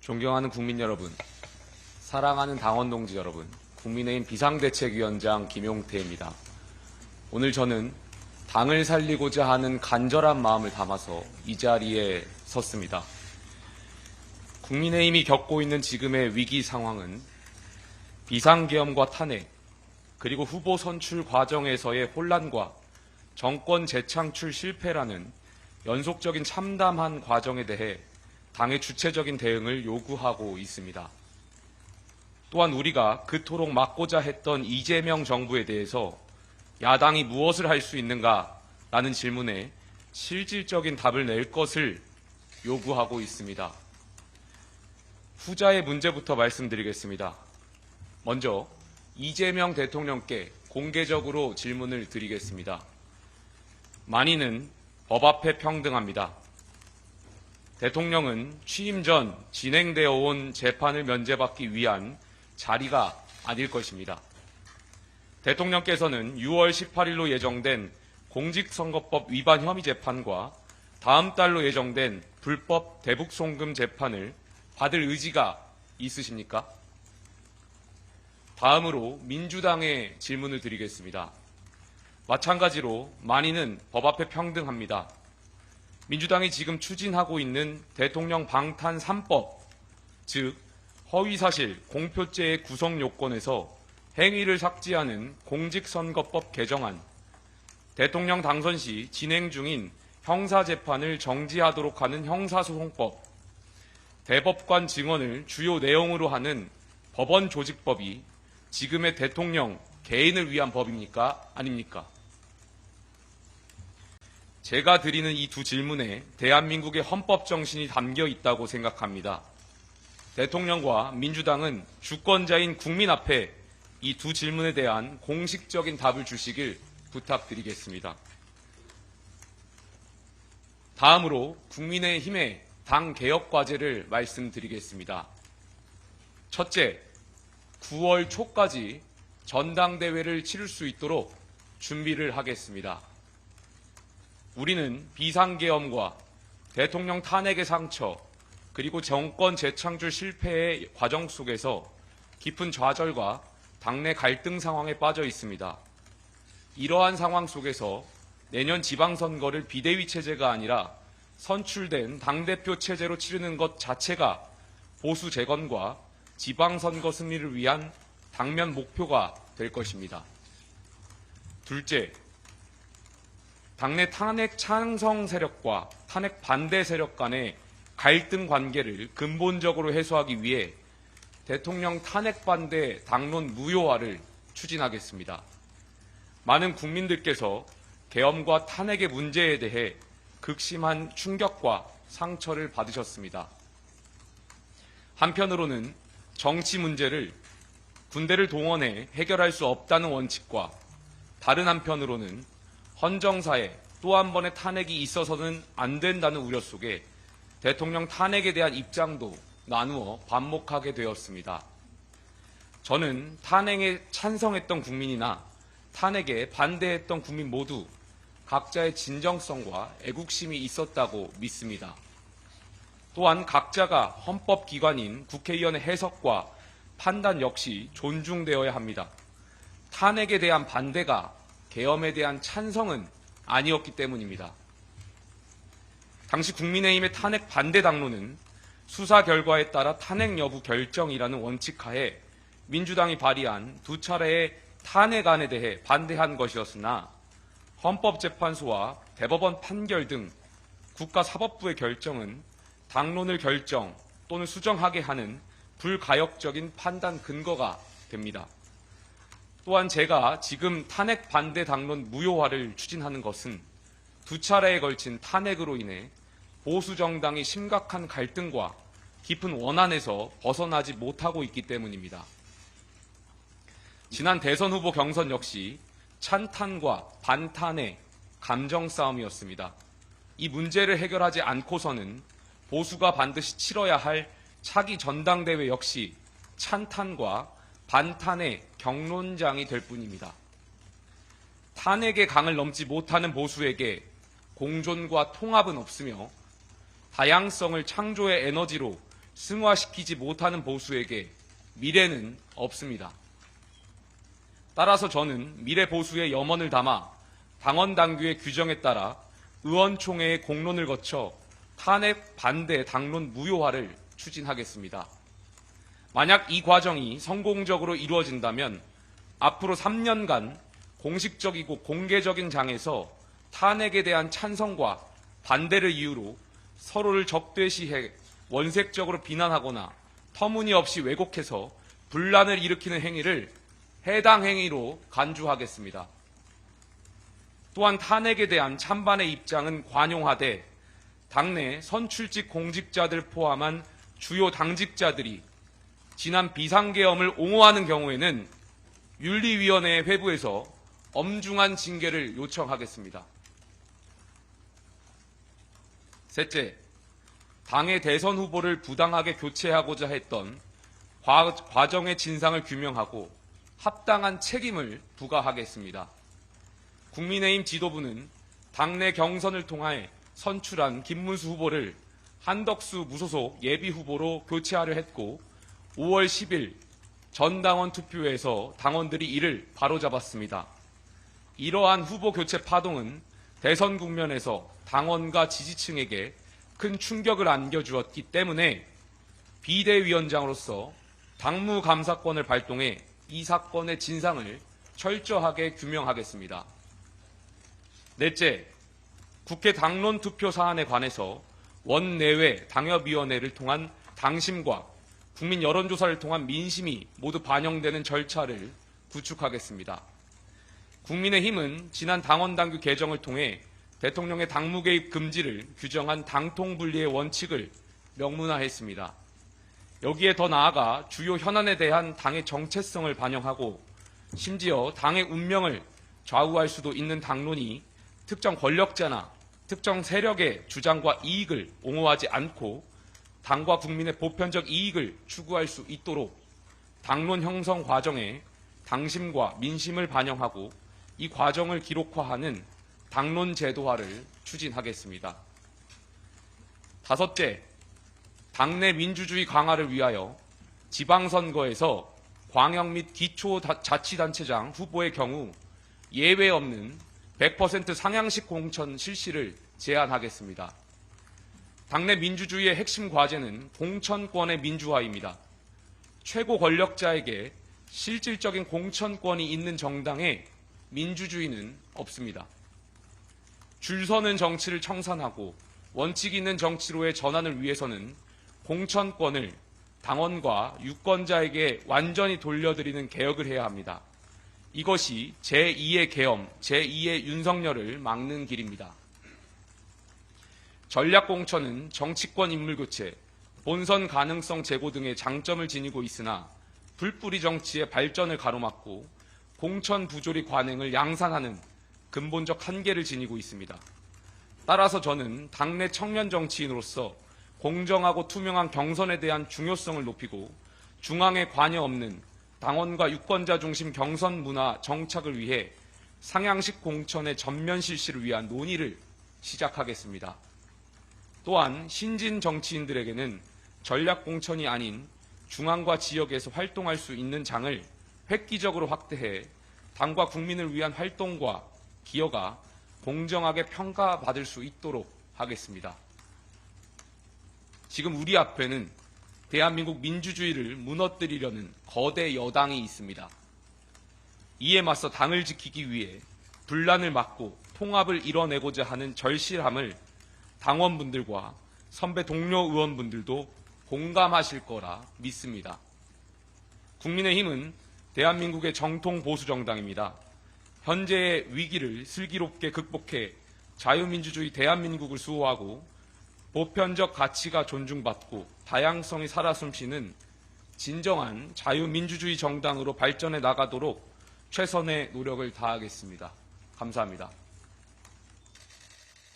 존경하는 국민 여러분, 사랑하는 당원 동지 여러분, 국민의힘 비상대책위원장 김용태입니다. 오늘 저는 당을 살리고자 하는 간절한 마음을 담아서 이 자리에 섰습니다. 국민의힘이 겪고 있는 지금의 위기 상황은 비상계엄과 탄핵, 그리고 후보 선출 과정에서의 혼란과 정권 재창출 실패라는 연속적인 참담한 과정에 대해 당의 주체적인 대응을 요구하고 있습니다. 또한 우리가 그토록 막고자 했던 이재명 정부에 대해서 야당이 무엇을 할 수 있는가라는 질문에 실질적인 답을 낼 것을 요구하고 있습니다. 후자의 문제부터 말씀드리겠습니다. 먼저 이재명 대통령께 공개적으로 질문을 드리겠습니다. 만인은 법 앞에 평등합니다. 대통령은 취임 전 진행되어 온 재판을 면제받기 위한 자리가 아닐 것입니다. 대통령께서는 6월 18일로 예정된 공직선거법 위반 혐의 재판과 다음 달로 예정된 불법 대북송금 재판을 받을 의지가 있으십니까? 다음으로 민주당의 질문을 드리겠습니다. 마찬가지로 만인은 법 앞에 평등합니다. 민주당이 지금 추진하고 있는 대통령 방탄 3법, 즉 허위사실, 공표죄의 구성 요건에서 행위를 삭제하는 공직선거법 개정안, 대통령 당선 시 진행 중인 형사재판을 정지하도록 하는 형사소송법, 대법관 증언을 주요 내용으로 하는 법원조직법이 지금의 대통령 개인을 위한 법입니까? 아닙니까? 제가 드리는 이 두 질문에 대한민국의 헌법 정신이 담겨 있다고 생각합니다. 대통령과 민주당은 주권자인 국민 앞에 이 두 질문에 대한 공식적인 답을 주시길 부탁드리겠습니다. 다음으로 국민의힘의 당 개혁 과제를 말씀드리겠습니다. 첫째, 9월 초까지 전당대회를 치를 수 있도록 준비를 하겠습니다. 우리는 비상계엄과 대통령 탄핵의 상처, 그리고 정권 재창출 실패의 과정 속에서 깊은 좌절과 당내 갈등 상황에 빠져 있습니다. 이러한 상황 속에서 내년 지방선거를 비대위 체제가 아니라 선출된 당대표 체제로 치르는 것 자체가 보수 재건과 지방선거 승리를 위한 당면 목표가 될 것입니다. 둘째, 당내 탄핵 찬성 세력과 탄핵 반대 세력 간의 갈등 관계를 근본적으로 해소하기 위해 대통령 탄핵 반대 당론 무효화를 추진하겠습니다. 많은 국민들께서 계엄과 탄핵의 문제에 대해 극심한 충격과 상처를 받으셨습니다. 한편으로는 정치 문제를 군대를 동원해 해결할 수 없다는 원칙과 다른 한편으로는 헌정사에 또 한 번의 탄핵이 있어서는 안 된다는 우려 속에 대통령 탄핵에 대한 입장도 나누어 반목하게 되었습니다. 저는 탄핵에 찬성했던 국민이나 탄핵에 반대했던 국민 모두 각자의 진정성과 애국심이 있었다고 믿습니다. 또한 각자가 헌법기관인 국회의원의 해석과 판단 역시 존중되어야 합니다. 탄핵에 대한 반대가 계엄에 대한 찬성은 아니었기 때문입니다. 당시 국민의힘의 탄핵 반대 당론은 수사 결과에 따라 탄핵 여부 결정이라는 원칙하에 민주당이 발의한 두 차례의 탄핵안에 대해 반대한 것이었으나 헌법재판소와 대법원 판결 등 국가사법부의 결정은 당론을 결정 또는 수정하게 하는 불가역적인 판단 근거가 됩니다. 또한 제가 지금 탄핵 반대 당론 무효화를 추진하는 것은 두 차례에 걸친 탄핵으로 인해 보수 정당이 심각한 갈등과 깊은 원한에서 벗어나지 못하고 있기 때문입니다. 지난 대선 후보 경선 역시 찬탄과 반탄의 감정 싸움이었습니다. 이 문제를 해결하지 않고서는 보수가 반드시 치러야 할 차기 전당대회 역시 찬탄과 반탄의 경론장이 될 뿐입니다. 탄핵의 강을 넘지 못하는 보수에게 공존과 통합은 없으며 다양성을 창조의 에너지로 승화시키지 못하는 보수에게 미래는 없습니다. 따라서 저는 미래 보수의 염원을 담아 당원 당규의 규정에 따라 의원총회의 공론을 거쳐 탄핵 반대 당론 무효화를 추진하겠습니다. 만약 이 과정이 성공적으로 이루어진다면 앞으로 3년간 공식적이고 공개적인 장에서 탄핵에 대한 찬성과 반대를 이유로 서로를 적대시해 원색적으로 비난하거나 터무니없이 왜곡해서 분란을 일으키는 행위를 해당 행위로 간주하겠습니다. 또한 탄핵에 대한 찬반의 입장은 관용하되 당내 선출직 공직자들 포함한 주요 당직자들이 지난 비상계엄을 옹호하는 경우에는 윤리위원회 회부에서 엄중한 징계를 요청하겠습니다. 셋째, 당의 대선 후보를 부당하게 교체하고자 했던 과정의 진상을 규명하고 합당한 책임을 부과하겠습니다. 국민의힘 지도부는 당내 경선을 통해 선출한 김문수 후보를 한덕수 무소속 예비후보로 교체하려 했고 5월 10일 전당원 투표에서 당원들이 이를 바로잡았습니다. 이러한 후보 교체 파동은 대선 국면에서 당원과 지지층에게 큰 충격을 안겨주었기 때문에 비대위원장으로서 당무감사권을 발동해 이 사건의 진상을 철저하게 규명하겠습니다. 넷째, 국회 당론 투표 사안에 관해서 원내외 당협위원회를 통한 당심과 국민 여론조사를 통한 민심이 모두 반영되는 절차를 구축하겠습니다. 국민의힘은 지난 당원당규 개정을 통해 대통령의 당무 개입 금지를 규정한 당통분리의 원칙을 명문화했습니다. 여기에 더 나아가 주요 현안에 대한 당의 정체성을 반영하고 심지어 당의 운명을 좌우할 수도 있는 당론이 특정 권력자나 특정 세력의 주장과 이익을 옹호하지 않고 당과 국민의 보편적 이익을 추구할 수 있도록 당론 형성 과정에 당심과 민심을 반영하고 이 과정을 기록화하는 당론 제도화를 추진하겠습니다. 다섯째, 당내 민주주의 강화를 위하여 지방선거에서 광역 및 기초자치단체장 후보의 경우 예외 없는 100% 상향식 공천 실시를 제안하겠습니다. 당내 민주주의의 핵심 과제는 공천권의 민주화입니다. 최고 권력자에게 실질적인 공천권이 있는 정당에 민주주의는 없습니다. 줄 서는 정치를 청산하고 원칙 있는 정치로의 전환을 위해서는 공천권을 당원과 유권자에게 완전히 돌려드리는 개혁을 해야 합니다. 이것이 제2의 계엄, 제2의 윤석열을 막는 길입니다. 전략공천은 정치권 인물교체, 본선 가능성 제고 등의 장점을 지니고 있으나 불뿌리 정치의 발전을 가로막고 공천 부조리 관행을 양산하는 근본적 한계를 지니고 있습니다. 따라서 저는 당내 청년 정치인으로서 공정하고 투명한 경선에 대한 중요성을 높이고 중앙에 관여 없는 당원과 유권자 중심 경선 문화 정착을 위해 상향식 공천의 전면 실시를 위한 논의를 시작하겠습니다. 또한 신진 정치인들에게는 전략 공천이 아닌 중앙과 지역에서 활동할 수 있는 장을 획기적으로 확대해 당과 국민을 위한 활동과 기여가 공정하게 평가받을 수 있도록 하겠습니다. 지금 우리 앞에는 대한민국 민주주의를 무너뜨리려는 거대 여당이 있습니다. 이에 맞서 당을 지키기 위해 분란을 막고 통합을 이뤄내고자 하는 절실함을 당원분들과 선배 동료 의원분들도 공감하실 거라 믿습니다. 국민의힘은 대한민국의 정통 보수 정당입니다. 현재의 위기를 슬기롭게 극복해 자유민주주의 대한민국을 수호하고 보편적 가치가 존중받고 다양성이 살아 숨쉬는 진정한 자유민주주의 정당으로 발전해 나가도록 최선의 노력을 다하겠습니다. 감사합니다.